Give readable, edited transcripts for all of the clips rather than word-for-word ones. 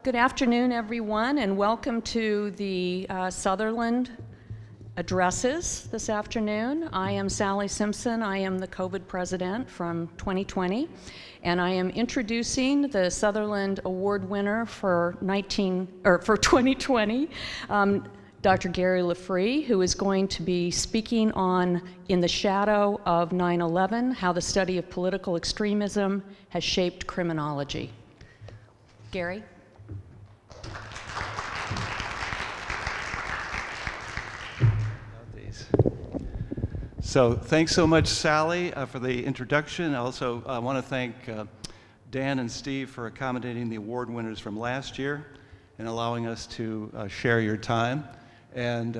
Good afternoon, everyone, and welcome to the Sutherland addresses this afternoon. I am Sally Simpson. I am the COVID president from 2020, and I am introducing the Sutherland Award winner for 2020, Dr. Gary LaFree, who is going to be speaking on In the Shadow of 9/11, How the Study of Political Extremism Has Shaped Criminology. Gary? So thanks so much, Sally, for the introduction. I also want to thank Dan and Steve for accommodating the award winners from last year and allowing us to share your time. And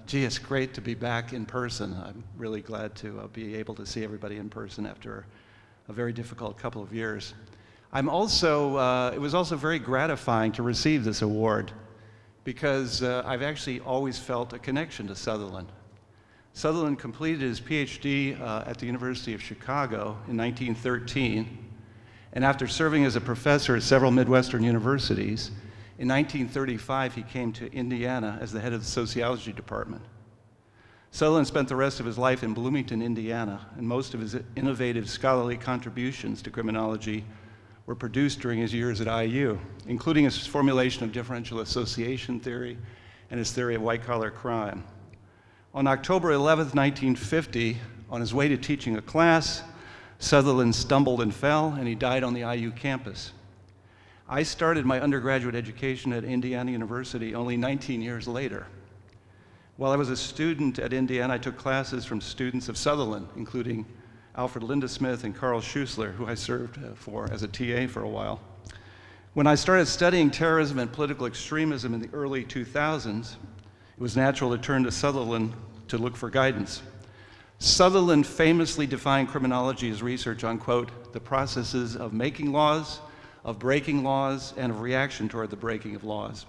gee, it's great to be back in person. I'm really glad to be able to see everybody in person after a very difficult couple of years. It was also very gratifying to receive this award because I've actually always felt a connection to Sutherland. Sutherland completed his PhD at the University of Chicago in 1913, and after serving as a professor at several Midwestern universities, in 1935 he came to Indiana as the head of the sociology department. Sutherland spent the rest of his life in Bloomington, Indiana, and most of his innovative scholarly contributions to criminology were produced during his years at IU, including his formulation of differential association theory and his theory of white-collar crime. On October 11, 1950, on his way to teaching a class, Sutherland stumbled and fell, and he died on the IU campus. I started my undergraduate education at Indiana University only 19 years later. While I was a student at Indiana, I took classes from students of Sutherland, including Alfred Lindesmith and Carl Schuessler, who I served as a TA for a while. When I started studying terrorism and political extremism in the early 2000s, it was natural to turn to Sutherland to look for guidance. Sutherland famously defined criminology as research on, quote, the processes of making laws, of breaking laws, and of reaction toward the breaking of laws.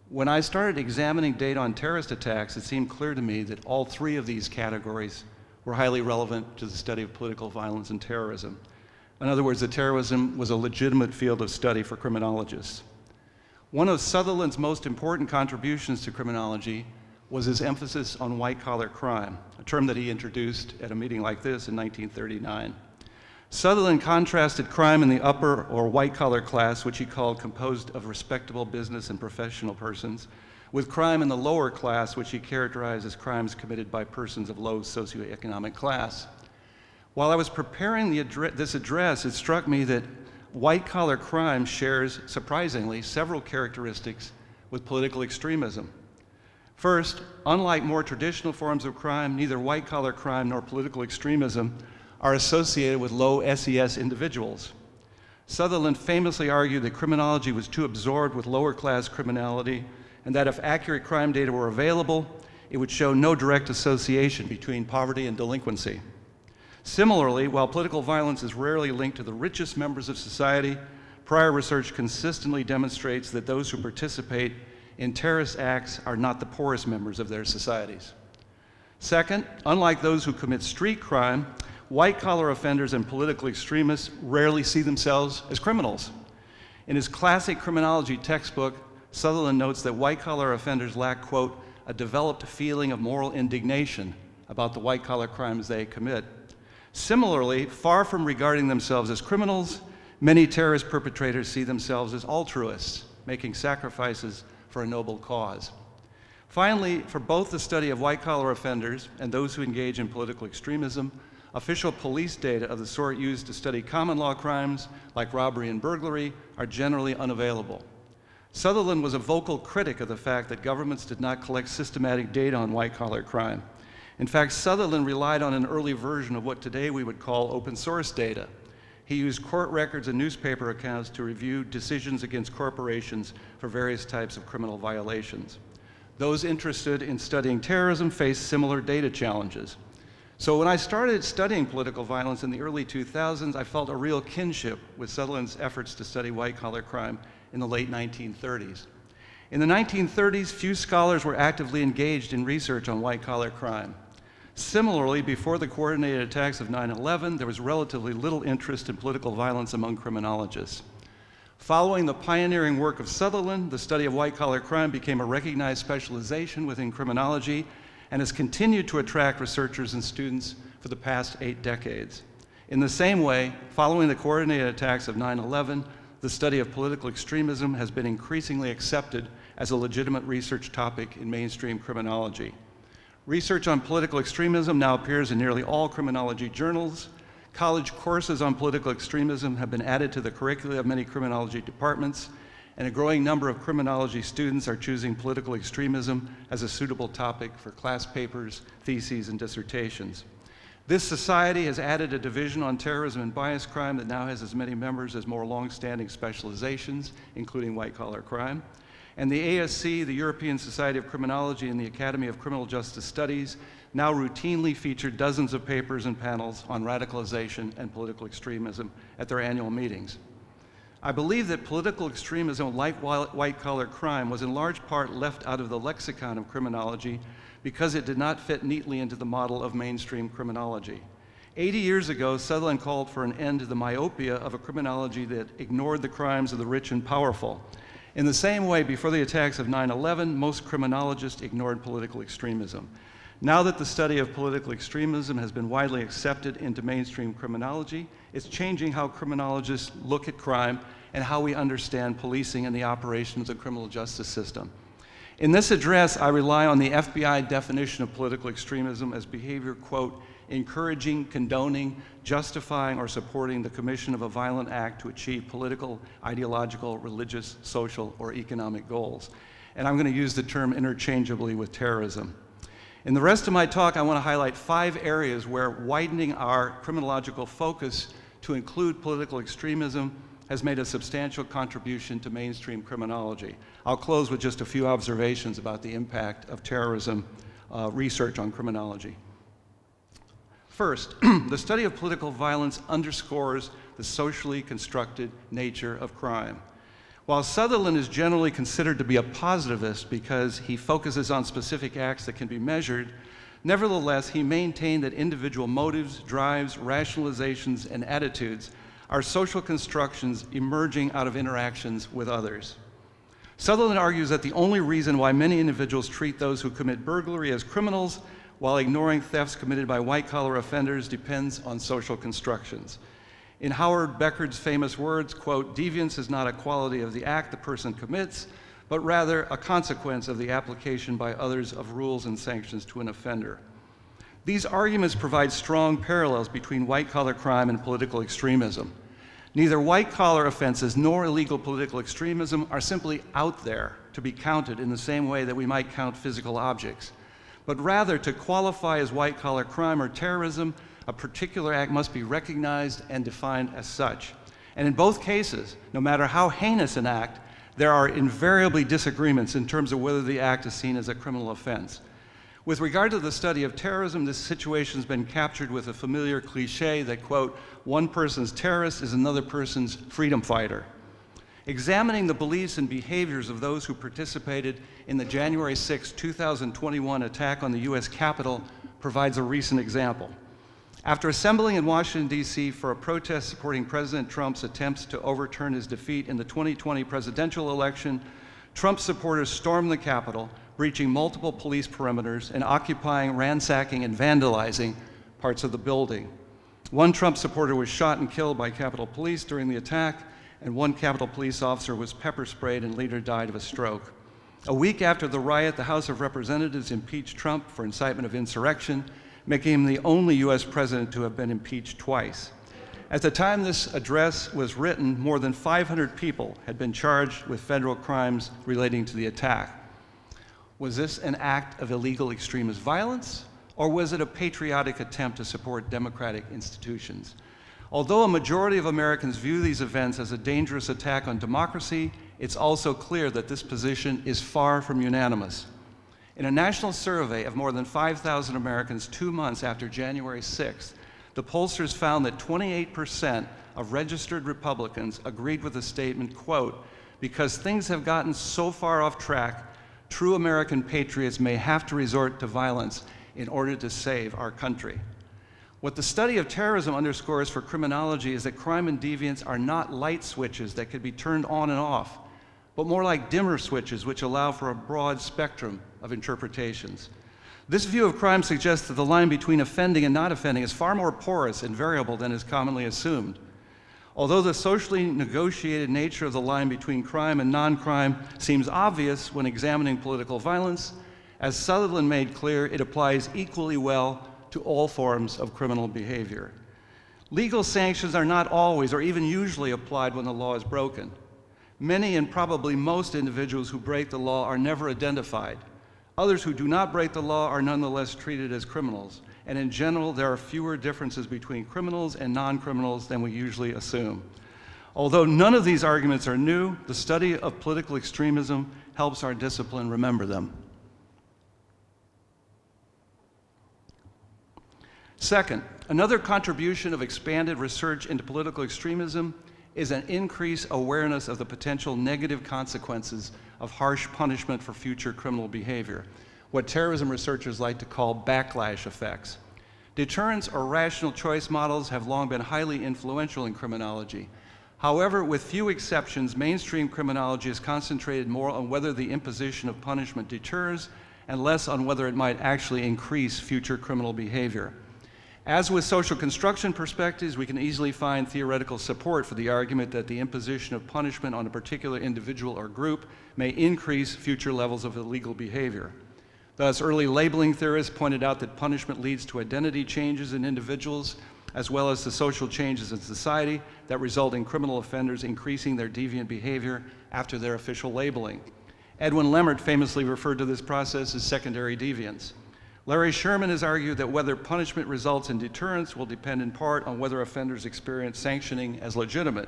When I started examining data on terrorist attacks, it seemed clear to me that all three of these categories were highly relevant to the study of political violence and terrorism. In other words, that terrorism was a legitimate field of study for criminologists. One of Sutherland's most important contributions to criminology was his emphasis on white-collar crime, a term that he introduced at a meeting like this in 1939. Sutherland contrasted crime in the upper or white-collar class, which he called composed of respectable business and professional persons, with crime in the lower class, which he characterized as crimes committed by persons of low socioeconomic class. While I was preparing this address, it struck me that white-collar crime shares, surprisingly, several characteristics with political extremism. First, unlike more traditional forms of crime, neither white-collar crime nor political extremism are associated with low SES individuals. Sutherland famously argued that criminology was too absorbed with lower-class criminality, and that if accurate crime data were available, it would show no direct association between poverty and delinquency. Similarly, while political violence is rarely linked to the richest members of society, prior research consistently demonstrates that those who participate in terrorist acts are not the poorest members of their societies. Second, unlike those who commit street crime, white-collar offenders and political extremists rarely see themselves as criminals. In his classic criminology textbook, Sutherland notes that white-collar offenders lack, quote, a developed feeling of moral indignation about the white-collar crimes they commit. Similarly, far from regarding themselves as criminals, many terrorist perpetrators see themselves as altruists, making sacrifices for a noble cause. Finally, for both the study of white-collar offenders and those who engage in political extremism, official police data of the sort used to study common law crimes like robbery and burglary are generally unavailable. Sutherland was a vocal critic of the fact that governments did not collect systematic data on white-collar crime. In fact, Sutherland relied on an early version of what today we would call open source data. He used court records and newspaper accounts to review decisions against corporations for various types of criminal violations. Those interested in studying terrorism faced similar data challenges. So when I started studying political violence in the early 2000s, I felt a real kinship with Sutherland's efforts to study white-collar crime in the late 1930s. In the 1930s, few scholars were actively engaged in research on white-collar crime. Similarly, before the coordinated attacks of 9/11, there was relatively little interest in political violence among criminologists. Following the pioneering work of Sutherland, the study of white-collar crime became a recognized specialization within criminology and has continued to attract researchers and students for the past 8 decades. In the same way, following the coordinated attacks of 9/11, the study of political extremism has been increasingly accepted as a legitimate research topic in mainstream criminology. Research on political extremism now appears in nearly all criminology journals. College courses on political extremism have been added to the curricula of many criminology departments, and a growing number of criminology students are choosing political extremism as a suitable topic for class papers, theses, and dissertations. This society has added a division on terrorism and bias crime that now has as many members as more long-standing specializations, including white-collar crime. And the ASC, the European Society of Criminology, and the Academy of Criminal Justice Studies now routinely feature dozens of papers and panels on radicalization and political extremism at their annual meetings. I believe that political extremism, like white-collar crime, was in large part left out of the lexicon of criminology because it did not fit neatly into the model of mainstream criminology. 80 years ago, Sutherland called for an end to the myopia of a criminology that ignored the crimes of the rich and powerful. In the same way, before the attacks of 9/11, most criminologists ignored political extremism. Now that the study of political extremism has been widely accepted into mainstream criminology, it's changing how criminologists look at crime and how we understand policing and the operation of the criminal justice system. In this address, I rely on the FBI definition of political extremism as behavior, quote, encouraging, condoning, justifying, or supporting the commission of a violent act to achieve political, ideological, religious, social, or economic goals. And I'm going to use the term interchangeably with terrorism. In the rest of my talk, I want to highlight 5 areas where widening our criminological focus to include political extremism has made a substantial contribution to mainstream criminology. I'll close with just a few observations about the impact of terrorism research on criminology. First, the study of political violence underscores the socially constructed nature of crime. While Sutherland is generally considered to be a positivist because he focuses on specific acts that can be measured, nevertheless, he maintained that individual motives, drives, rationalizations, and attitudes are social constructions emerging out of interactions with others. Sutherland argues that the only reason why many individuals treat those who commit burglary as criminals while ignoring thefts committed by white-collar offenders depends on social constructions. In Howard Beckard's famous words, quote, deviance is not a quality of the act the person commits, but rather a consequence of the application by others of rules and sanctions to an offender. These arguments provide strong parallels between white-collar crime and political extremism. Neither white-collar offenses nor illegal political extremism are simply out there to be counted in the same way that we might count physical objects, but rather to qualify as white-collar crime or terrorism, a particular act must be recognized and defined as such. And in both cases, no matter how heinous an act, there are invariably disagreements in terms of whether the act is seen as a criminal offense. With regard to the study of terrorism, this situation has been captured with a familiar cliche that, quote, one person's terrorist is another person's freedom fighter. Examining the beliefs and behaviors of those who participated in the January 6, 2021 attack on the US Capitol provides a recent example. After assembling in Washington, D.C. for a protest supporting President Trump's attempts to overturn his defeat in the 2020 presidential election, Trump supporters stormed the Capitol, breaching multiple police perimeters and occupying, ransacking, and vandalizing parts of the building. One Trump supporter was shot and killed by Capitol Police during the attack, and one Capitol Police officer was pepper sprayed and later died of a stroke. A week after the riot, the House of Representatives impeached Trump for incitement of insurrection, making him the only US president to have been impeached twice. At the time this address was written, more than 500 people had been charged with federal crimes relating to the attack. Was this an act of illegal extremist violence, or was it a patriotic attempt to support democratic institutions? Although a majority of Americans view these events as a dangerous attack on democracy, it's also clear that this position is far from unanimous. In a national survey of more than 5,000 Americans 2 months after January 6th, the pollsters found that 28% of registered Republicans agreed with the statement, quote, because things have gotten so far off track, true American patriots may have to resort to violence in order to save our country. What the study of terrorism underscores for criminology is that crime and deviance are not light switches that could be turned on and off, but more like dimmer switches which allow for a broad spectrum of interpretations. This view of crime suggests that the line between offending and not offending is far more porous and variable than is commonly assumed. Although the socially negotiated nature of the line between crime and non-crime seems obvious when examining political violence, as Sutherland made clear, it applies equally well to all forms of criminal behavior. Legal sanctions are not always or even usually applied when the law is broken. Many and probably most individuals who break the law are never identified. Others who do not break the law are nonetheless treated as criminals. And in general, there are fewer differences between criminals and non-criminals than we usually assume. Although none of these arguments are new, the study of political extremism helps our discipline remember them. Second, another contribution of expanded research into political extremism is an increased awareness of the potential negative consequences of harsh punishment for future criminal behavior, what terrorism researchers like to call backlash effects. Deterrence or rational choice models have long been highly influential in criminology. However, with few exceptions, mainstream criminology is concentrated more on whether the imposition of punishment deters and less on whether it might actually increase future criminal behavior. As with social construction perspectives, we can easily find theoretical support for the argument that the imposition of punishment on a particular individual or group may increase future levels of illegal behavior. Thus, early labeling theorists pointed out that punishment leads to identity changes in individuals, as well as to social changes in society that result in criminal offenders increasing their deviant behavior after their official labeling. Edwin Lemert famously referred to this process as secondary deviance. Larry Sherman has argued that whether punishment results in deterrence will depend in part on whether offenders experience sanctioning as legitimate.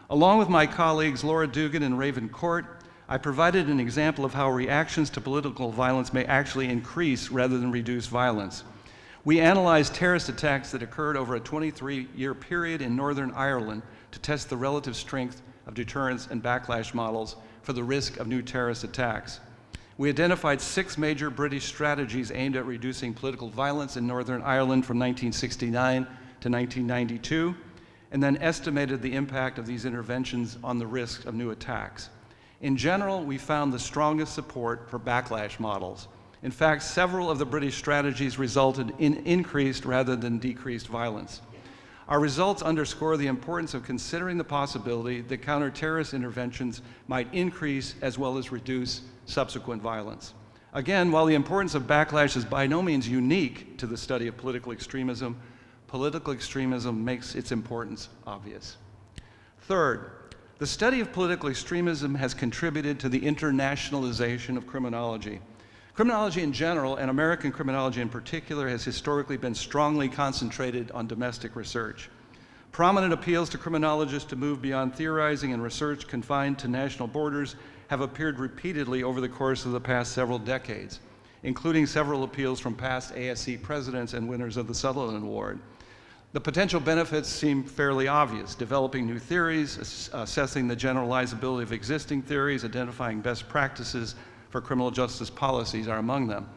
Along with my colleagues Laura Dugan and Raven Court, I provided an example of how reactions to political violence may actually increase rather than reduce violence. We analyzed terrorist attacks that occurred over a 23-year period in Northern Ireland to test the relative strength of deterrence and backlash models for the risk of new terrorist attacks. We identified 6 major British strategies aimed at reducing political violence in Northern Ireland from 1969 to 1992, and then estimated the impact of these interventions on the risk of new attacks. In general, we found the strongest support for backlash models. In fact, several of the British strategies resulted in increased rather than decreased violence. Our results underscore the importance of considering the possibility that counter-terrorist interventions might increase as well as reduce subsequent violence. Again, while the importance of backlash is by no means unique to the study of political extremism makes its importance obvious. Third, the study of political extremism has contributed to the internationalization of criminology. Criminology in general, and American criminology in particular, has historically been strongly concentrated on domestic research. Prominent appeals to criminologists to move beyond theorizing and research confined to national borders have appeared repeatedly over the course of the past several decades, including several appeals from past ASC presidents and winners of the Sutherland Award. The potential benefits seem fairly obvious: developing new theories, assessing the generalizability of existing theories, identifying best practices for criminal justice policies are among them.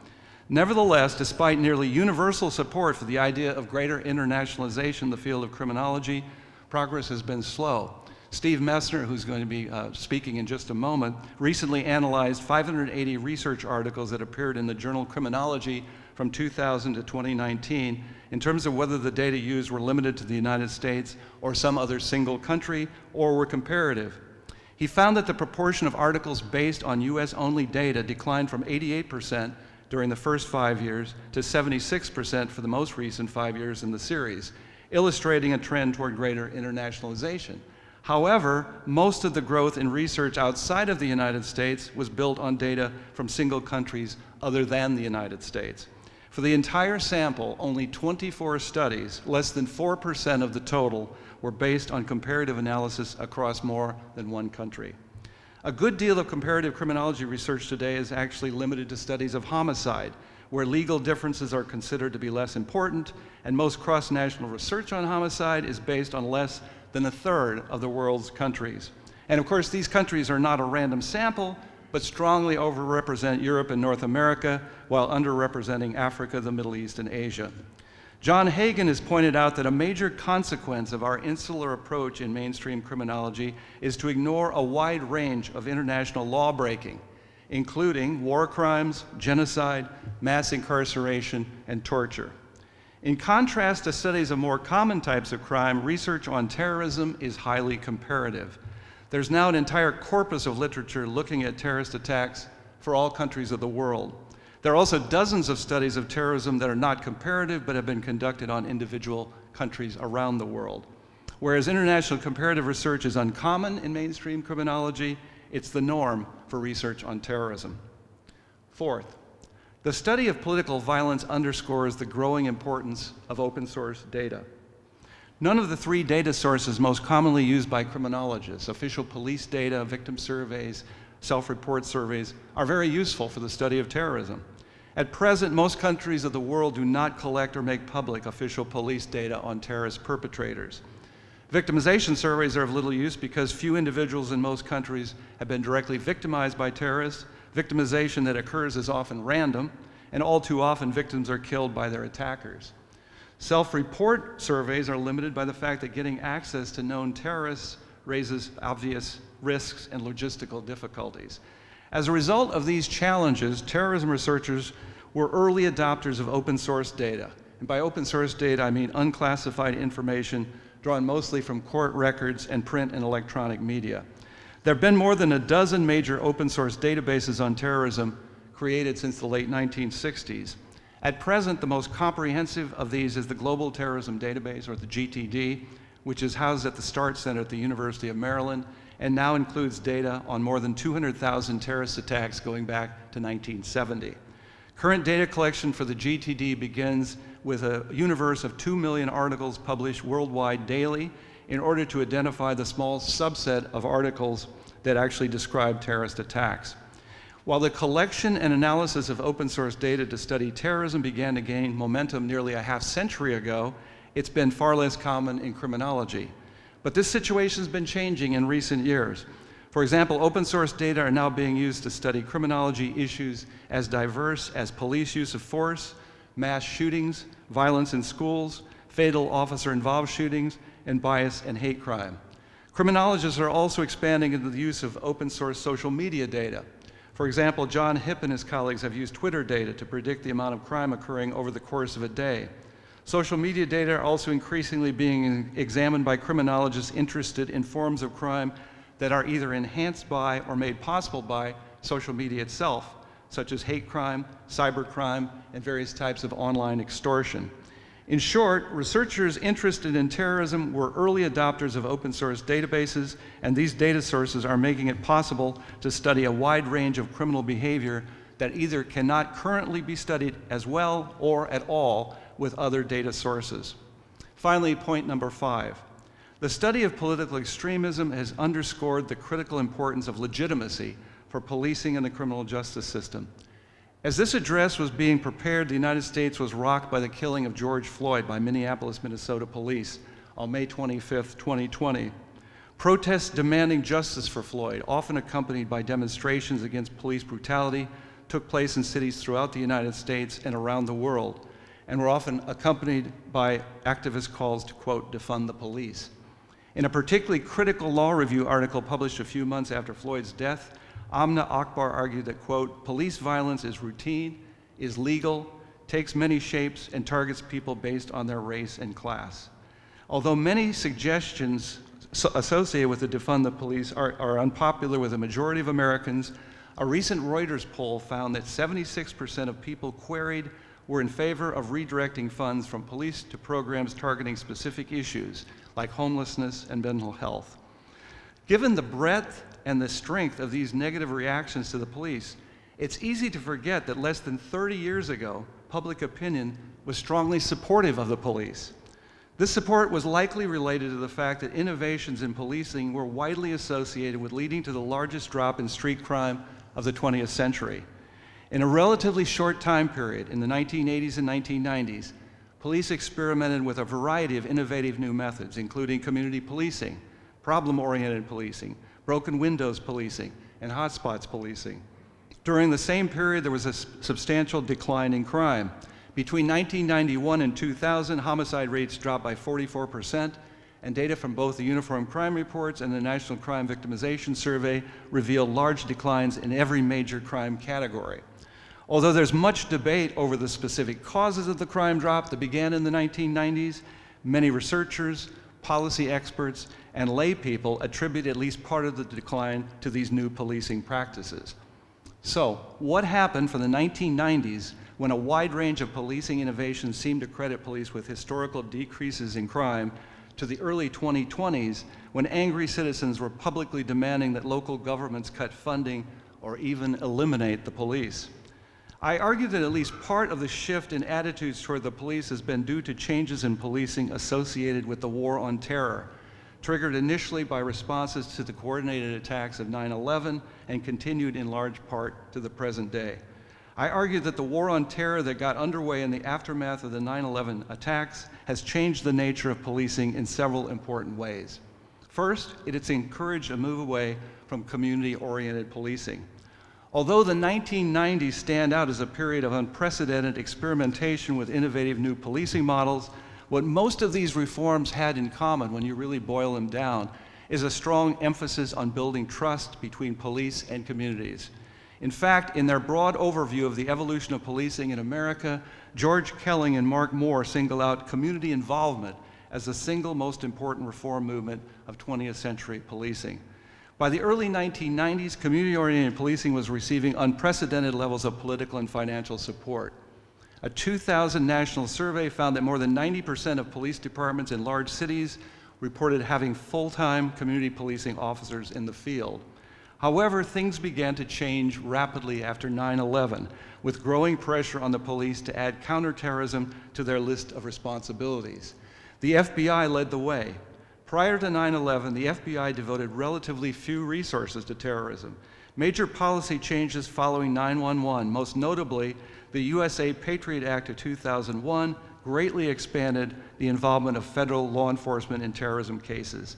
Nevertheless, despite nearly universal support for the idea of greater internationalization in the field of criminology, progress has been slow. Steve Messner, who's going to be speaking in just a moment, recently analyzed 580 research articles that appeared in the journal Criminology from 2000 to 2019 in terms of whether the data used were limited to the United States or some other single country or were comparative. He found that the proportion of articles based on US-only data declined from 88% during the first 5 years to 76% for the most recent 5 years in the series, illustrating a trend toward greater internationalization. However, most of the growth in research outside of the United States was built on data from single countries other than the United States. For the entire sample, only 24 studies, less than 4% of the total, were based on comparative analysis across more than one country. A good deal of comparative criminology research today is actually limited to studies of homicide, where legal differences are considered to be less important, and most cross-national research on homicide is based on less than a third of the world's countries. And of course, these countries are not a random sample, but strongly overrepresent Europe and North America, while underrepresenting Africa, the Middle East, and Asia. John Hagan has pointed out that a major consequence of our insular approach in mainstream criminology is to ignore a wide range of international law breaking, including war crimes, genocide, mass incarceration, and torture. In contrast to studies of more common types of crime, research on terrorism is highly comparative. There's now an entire corpus of literature looking at terrorist attacks for all countries of the world. There are also dozens of studies of terrorism that are not comparative but have been conducted on individual countries around the world. Whereas international comparative research is uncommon in mainstream criminology, it's the norm for research on terrorism. Fourth, the study of political violence underscores the growing importance of open source data. None of the three data sources most commonly used by criminologists, official police data, victim surveys, self-report surveys, are very useful for the study of terrorism. At present, most countries of the world do not collect or make public official police data on terrorist perpetrators. Victimization surveys are of little use because few individuals in most countries have been directly victimized by terrorists. Victimization that occurs is often random, and all too often victims are killed by their attackers. Self-report surveys are limited by the fact that getting access to known terrorists raises obvious risks and logistical difficulties. As a result of these challenges, terrorism researchers were early adopters of open source data. And by open source data, I mean unclassified information drawn mostly from court records and print and electronic media. There have been more than a dozen major open source databases on terrorism created since the late 1960s. At present, the most comprehensive of these is the Global Terrorism Database, or the GTD, which is housed at the START Center at the University of Maryland, and now includes data on more than 200,000 terrorist attacks going back to 1970. Current data collection for the GTD begins with a universe of 2 million articles published worldwide daily in order to identify the small subset of articles that actually describe terrorist attacks. While the collection and analysis of open source data to study terrorism began to gain momentum nearly a half-century ago, it's been far less common in criminology. But this situation has been changing in recent years. For example, open source data are now being used to study criminology issues as diverse as police use of force, mass shootings, violence in schools, fatal officer-involved shootings, and bias and hate crime. Criminologists are also expanding into the use of open source social media data. For example, John Hipp and his colleagues have used Twitter data to predict the amount of crime occurring over the course of a day. Social media data are also increasingly being examined by criminologists interested in forms of crime that are either enhanced by or made possible by social media itself, such as hate crime, cybercrime, and various types of online extortion. In short, researchers interested in terrorism were early adopters of open source databases, and these data sources are making it possible to study a wide range of criminal behavior that either cannot currently be studied as well or at all with other data sources. Finally, point number 5. The study of political extremism has underscored the critical importance of legitimacy for policing in the criminal justice system. As this address was being prepared, the United States was rocked by the killing of George Floyd by Minneapolis, Minnesota police on May 25, 2020. Protests demanding justice for Floyd, often accompanied by demonstrations against police brutality, took place in cities throughout the United States and around the world, and were often accompanied by activist calls to, quote, defund the police. In a particularly critical law review article published a few months after Floyd's death, Amna Akbar argued that, quote, police violence is routine, is legal, takes many shapes, and targets people based on their race and class. Although many suggestions associated with the defund the police are unpopular with a majority of Americans, a recent Reuters poll found that 76% of people queried were in favor of redirecting funds from police to programs targeting specific issues like homelessness and mental health. Given the breadth and the strength of these negative reactions to the police, it's easy to forget that less than 30 years ago, public opinion was strongly supportive of the police. This support was likely related to the fact that innovations in policing were widely associated with leading to the largest drop in street crime of the 20th century. In a relatively short time period, in the 1980s and 1990s, police experimented with a variety of innovative new methods, including community policing, problem-oriented policing, broken windows policing, and hotspots policing. During the same period, there was a substantial decline in crime. Between 1991 and 2000, homicide rates dropped by 44%, and data from both the Uniform Crime Reports and the National Crime Victimization Survey revealed large declines in every major crime category. Although there's much debate over the specific causes of the crime drop that began in the 1990s, many researchers, policy experts, and lay people attribute at least part of the decline to these new policing practices. So, what happened from the 1990s when a wide range of policing innovations seemed to credit police with historical decreases in crime to the early 2020s when angry citizens were publicly demanding that local governments cut funding or even eliminate the police? I argue that at least part of the shift in attitudes toward the police has been due to changes in policing associated with the war on terror, triggered initially by responses to the coordinated attacks of 9/11 and continued in large part to the present day. I argue that the war on terror that got underway in the aftermath of the 9/11 attacks has changed the nature of policing in several important ways. First, it has encouraged a move away from community-oriented policing. Although the 1990s stand out as a period of unprecedented experimentation with innovative new policing models, what most of these reforms had in common, when you really boil them down, is a strong emphasis on building trust between police and communities. In fact, in their broad overview of the evolution of policing in America, George Kelling and Mark Moore single out community involvement as the single most important reform movement of 20th century policing. By the early 1990s, community-oriented policing was receiving unprecedented levels of political and financial support. A 2000 national survey found that more than 90% of police departments in large cities reported having full-time community policing officers in the field. However, things began to change rapidly after 9/11, with growing pressure on the police to add counterterrorism to their list of responsibilities. The FBI led the way. Prior to 9/11, the FBI devoted relatively few resources to terrorism. Major policy changes following 9/11, most notably the USA Patriot Act of 2001, greatly expanded the involvement of federal law enforcement in terrorism cases.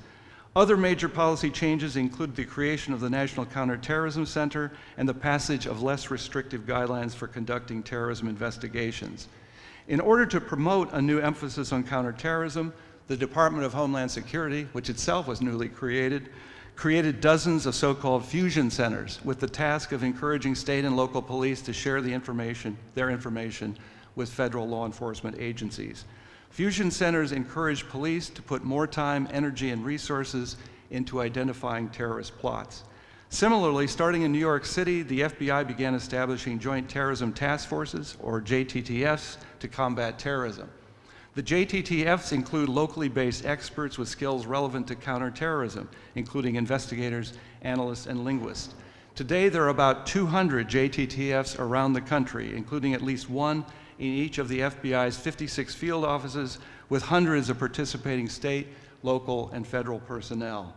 Other major policy changes include the creation of the National Counterterrorism Center and the passage of less restrictive guidelines for conducting terrorism investigations. In order to promote a new emphasis on counterterrorism, the Department of Homeland Security, which itself was newly created dozens of so-called fusion centers with the task of encouraging state and local police to share their information with federal law enforcement agencies. Fusion centers encourage police to put more time, energy, and resources into identifying terrorist plots. Similarly, starting in New York City, the FBI began establishing Joint Terrorism Task Forces, or JTTFs, to combat terrorism. The JTTFs include locally based experts with skills relevant to counterterrorism, including investigators, analysts, and linguists. Today, there are about 200 JTTFs around the country, including at least one in each of the FBI's 56 field offices, with hundreds of participating state, local, and federal personnel.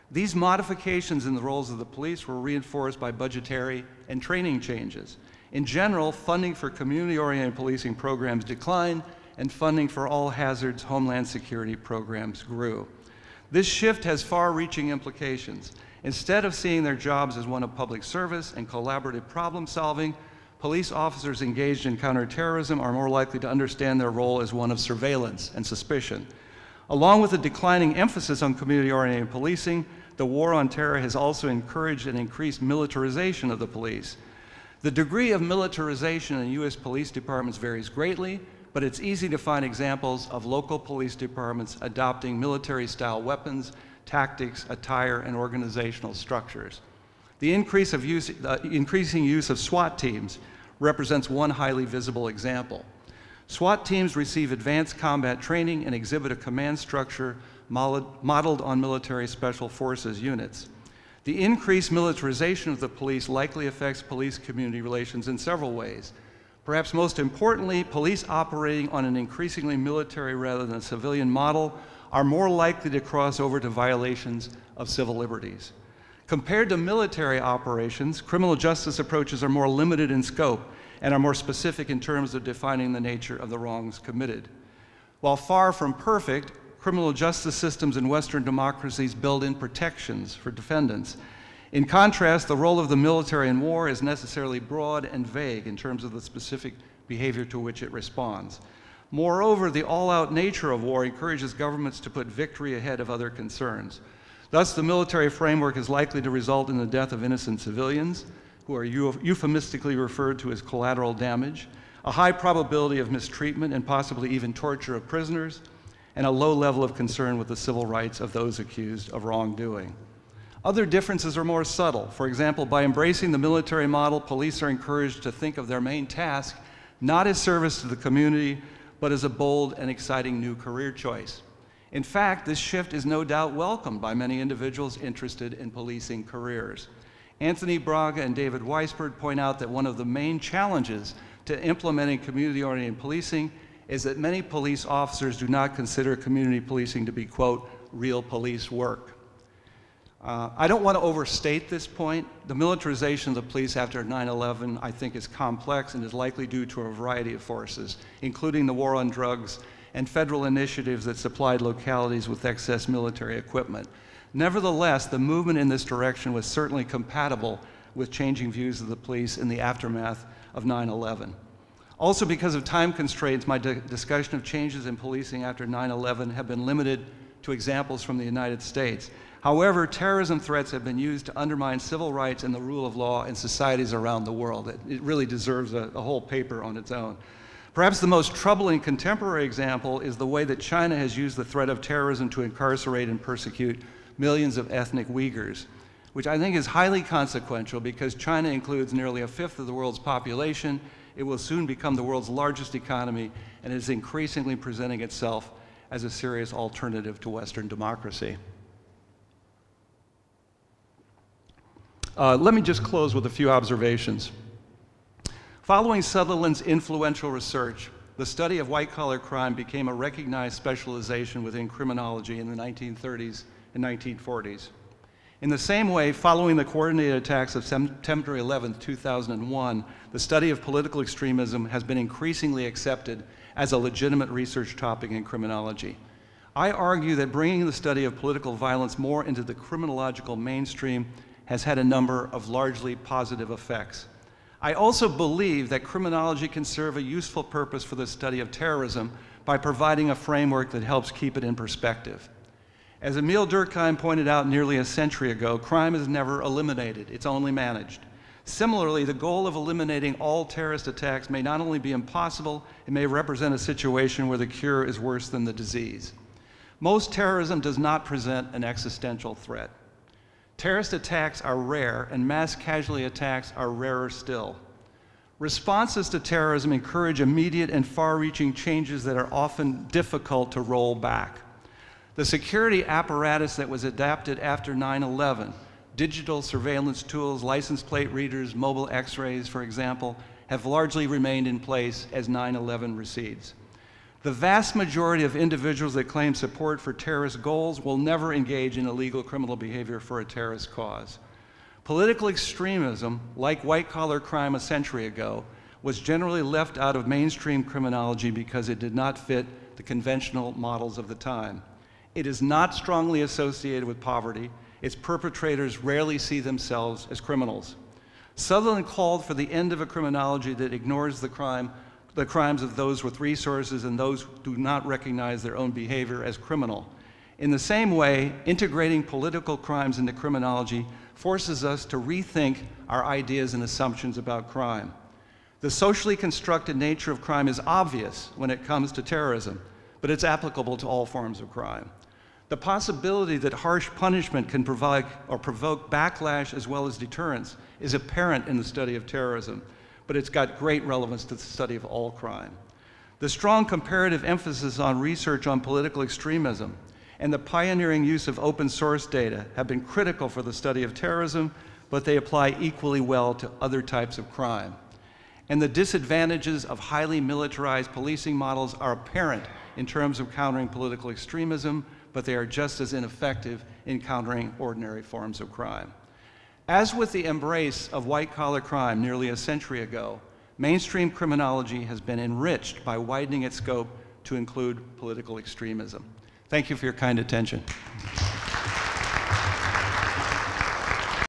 These modifications in the roles of the police were reinforced by budgetary and training changes. In general, funding for community-oriented policing programs declined, and funding for all hazards Homeland Security programs grew. This shift has far-reaching implications. Instead of seeing their jobs as one of public service and collaborative problem solving, police officers engaged in counterterrorism are more likely to understand their role as one of surveillance and suspicion. Along with the declining emphasis on community-oriented policing, the war on terror has also encouraged an increased militarization of the police. The degree of militarization in U.S. police departments varies greatly, but it's easy to find examples of local police departments adopting military-style weapons, tactics, attire, and organizational structures. The increasing use of SWAT teams represents one highly visible example. SWAT teams receive advanced combat training and exhibit a command structure modeled on military special forces units. The increased militarization of the police likely affects police-community relations in several ways. Perhaps most importantly, police operating on an increasingly military rather than civilian model are more likely to cross over to violations of civil liberties. Compared to military operations, criminal justice approaches are more limited in scope and are more specific in terms of defining the nature of the wrongs committed. While far from perfect, criminal justice systems in Western democracies build in protections for defendants. In contrast, the role of the military in war is necessarily broad and vague in terms of the specific behavior to which it responds. Moreover, the all-out nature of war encourages governments to put victory ahead of other concerns. Thus, the military framework is likely to result in the death of innocent civilians, who are euphemistically referred to as collateral damage, a high probability of mistreatment and possibly even torture of prisoners, and a low level of concern with the civil rights of those accused of wrongdoing. Other differences are more subtle. For example, by embracing the military model, police are encouraged to think of their main task not as service to the community, but as a bold and exciting new career choice. In fact, this shift is no doubt welcomed by many individuals interested in policing careers. Anthony Braga and David Weisberg point out that one of the main challenges to implementing community-oriented policing is that many police officers do not consider community policing to be, quote, real police work. I don't want to overstate this point. The militarization of the police after 9/11, I think, is complex and is likely due to a variety of forces, including the war on drugs and federal initiatives that supplied localities with excess military equipment. Nevertheless, the movement in this direction was certainly compatible with changing views of the police in the aftermath of 9/11. Also, because of time constraints, my discussion of changes in policing after 9/11 have been limited to examples from the United States. However, terrorism threats have been used to undermine civil rights and the rule of law in societies around the world. It really deserves a whole paper on its own. Perhaps the most troubling contemporary example is the way that China has used the threat of terrorism to incarcerate and persecute millions of ethnic Uyghurs, which I think is highly consequential because China includes nearly a fifth of the world's population. It will soon become the world's largest economy and is increasingly presenting itself as a serious alternative to Western democracy. Let me just close with a few observations. Following Sutherland's influential research, the study of white-collar crime became a recognized specialization within criminology in the 1930s and 1940s. In the same way, following the coordinated attacks of September 11, 2001, the study of political extremism has been increasingly accepted as a legitimate research topic in criminology. I argue that bringing the study of political violence more into the criminological mainstream has had a number of largely positive effects. I also believe that criminology can serve a useful purpose for the study of terrorism by providing a framework that helps keep it in perspective. As Emil Durkheim pointed out nearly a century ago, crime is never eliminated, it's only managed. Similarly, the goal of eliminating all terrorist attacks may not only be impossible, it may represent a situation where the cure is worse than the disease. Most terrorism does not present an existential threat. Terrorist attacks are rare, and mass casualty attacks are rarer still. Responses to terrorism encourage immediate and far-reaching changes that are often difficult to roll back. The security apparatus that was adapted after 9/11, digital surveillance tools, license plate readers, mobile x-rays, for example, have largely remained in place as 9/11 recedes. The vast majority of individuals that claim support for terrorist goals will never engage in illegal criminal behavior for a terrorist cause. Political extremism, like white-collar crime a century ago, was generally left out of mainstream criminology because it did not fit the conventional models of the time. It is not strongly associated with poverty. Its perpetrators rarely see themselves as criminals. Sutherland called for the end of a criminology that ignores the crimes of those with resources and those who do not recognize their own behavior as criminal. In the same way, integrating political crimes into criminology forces us to rethink our ideas and assumptions about crime. The socially constructed nature of crime is obvious when it comes to terrorism, but it's applicable to all forms of crime. The possibility that harsh punishment can provide or provoke backlash as well as deterrence is apparent in the study of terrorism, but it's got great relevance to the study of all crime. The strong comparative emphasis on research on political extremism and the pioneering use of open source data have been critical for the study of terrorism, but they apply equally well to other types of crime. And the disadvantages of highly militarized policing models are apparent in terms of countering political extremism, but they are just as ineffective in countering ordinary forms of crime. As with the embrace of white-collar crime nearly a century ago, mainstream criminology has been enriched by widening its scope to include political extremism. Thank you for your kind attention.